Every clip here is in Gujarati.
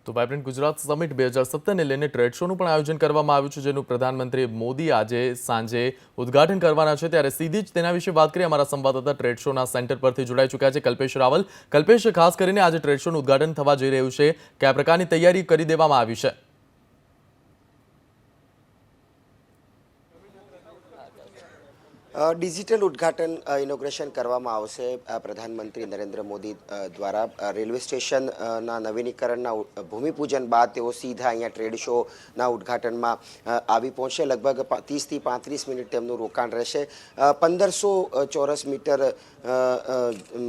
તો વાઇબ્રન્ટ ગુજરાત સમિટ 2017ને લઈને ટ્રેડ શોનું પણ આયોજન કરવામાં આવ્યું છે, જેનું પ્રધાનમંત્રી મોદી આજે સાંજે ઉદ્ઘાટન કરવાના છે। ત્યારે સીધી જ તેના વિશે વાત કરીએ। અમારા સંવાદદાતા ટ્રેડ શોના સેન્ટર પરથી જોડાઈ ચૂક્યા છે કલ્પેશ રાવલ। કલ્પેશ, ખાસ કરીને આજે ટ્રેડ શોનું ઉદ્ઘાટન થવા જઈ રહ્યું છે, કયા પ્રકારની તૈયારી કરી દેવામાં આવી છે? डिजिटल उद्घाटन इनोग्रेशन કરવામાં આવશે। પ્રધાનમંત્રી નરેન્દ્ર મોદી દ્વારા રેલવે સ્ટેશનના નવીનીકરણના ભૂમિપૂજન બાદ તેઓ સીધા અહીંયા ટ્રેડ શોના ઉદ્ઘાટનમાં આવી પહોંચશે। લગભગ 30 થી 35 મિનિટ તેમનું રોકાણ રહેશે। 1500 ચોરસ મીટર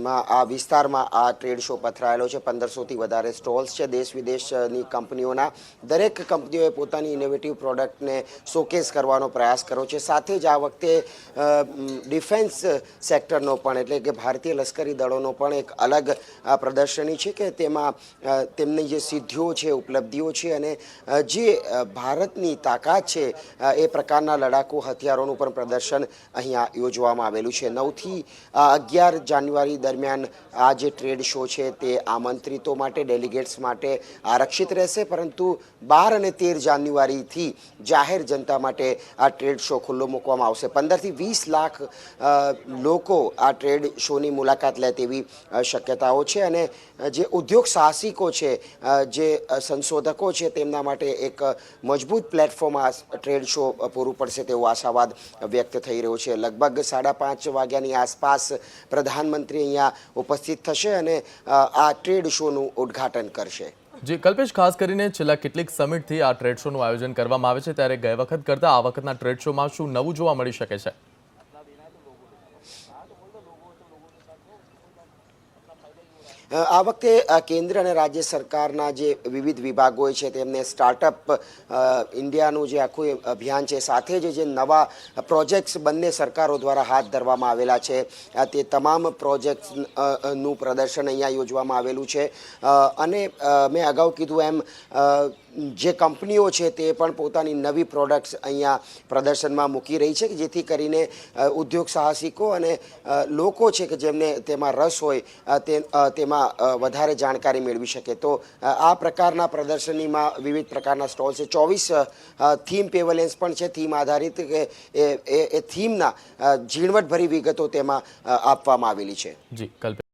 માં આ વિસ્તારમાં આ ટ્રેડ શો પથરાયેલો છે। 1500થી વધારે સ્ટોલ્સ છે। દેશ વિદેશની કંપનીઓના દરેક કંપનીઓએ પોતાની ઇનોવેટિવ પ્રોડક્ટને શોકેસ કરવાનો પ્રયાસ કર્યો છે। સાથે જ આ વખતે ડિફેન્સ સેક્ટરનો પણ એટલે કે ભારતીય લશ્કરી દળોનો પણ એક અલગ પ્રદર્શની છે કે તેમાં તેમની જે સિદ્ધિઓ છે, ઉપલબ્ધિઓ છે અને જે ભારતની તાકાત છે એ પ્રકારના લડાકુ હથિયારોનું પણ પ્રદર્શન અહીંયા યોજવામાં આવેલું છે। 9 થી 11 જાન્યુઆરી દરમિયાન આ જે ટ્રેડ શો છે તે આમંત્રિતો માટે, ડેલિગેટ્સ માટે આરક્ષિત રહેશે, પરંતુ 12 અને 13 જાન્યુઆરીથી જાહેર જનતા માટે આ ટ્રેડ શો ખુલ્લો મૂકવામાં આવશે। 15 થી 20 લાખ લોકો આ ટ્રેડ શોની મુલાકાત લે તેવી શક્યતાઓ છે અને જે ઉદ્યોગ સાહસિકો છે, જે સંશોધકો છે, તેમના માટે એક મજબૂત પ્લેટફોર્મ આ ટ્રેડ શો પૂરું પડશે તેવો આશાવાદ વ્યક્ત થઈ રહ્યો છે। લગભગ 5:30 વાગ્યાની આસપાસ પ્રધાનમંત્રી અહીંયા ઉપસ્થિત થશે અને આ ટ્રેડ શોનું ઉદ્ઘાટન કરશે। જી કલ્પેશ, ખાસ કરીને છેલ્લા કેટલીક સમિટથી આ ટ્રેડ શોનું આયોજન કરવામાં આવે છે, ત્યારે ગઈ વખત કરતાં આ વખતના ટ્રેડ શોમાં શું નવું જોવા મળી શકે છે? આ વખતે કેન્દ્ર અને રાજ્ય સરકારના જે વિવિધ વિભાગો છે તેમને સ્ટાર્ટઅપ ઇન્ડિયાનું જે આખું અભિયાન છે, સાથે જ જે નવા પ્રોજેક્ટ્સ બંને સરકારો દ્વારા હાથ ધરવામાં આવેલા છે તે તમામ પ્રોજેક્ટ્સનું પ્રદર્શન અહીંયા યોજવામાં આવેલું છે। અને મેં અગાઉ કીધું એમ જે કંપનીઓ છે તે પણ પોતાની નવી પ્રોડક્ટ્સ અહીંયા પ્રદર્શનમાં મૂકી રહી છે, જેથી કરીને ઉદ્યોગ સાહસિકો અને લોકો છે કે જેમને તેમાં રસ હોય તેમાં વધારે જાણકારી મેળવી શકે। તો આ પ્રકારના પ્રદર્શનીમાં વિવિધ પ્રકારના સ્ટોલ છે। 24 થીમ પેવેલિયન્સ પણ છે, થીમ આધારિત કે એ થીમના ઝીણવટભરી વિગતો તેમાં આપવામાં આવેલી છે। જી કલ્પેશ।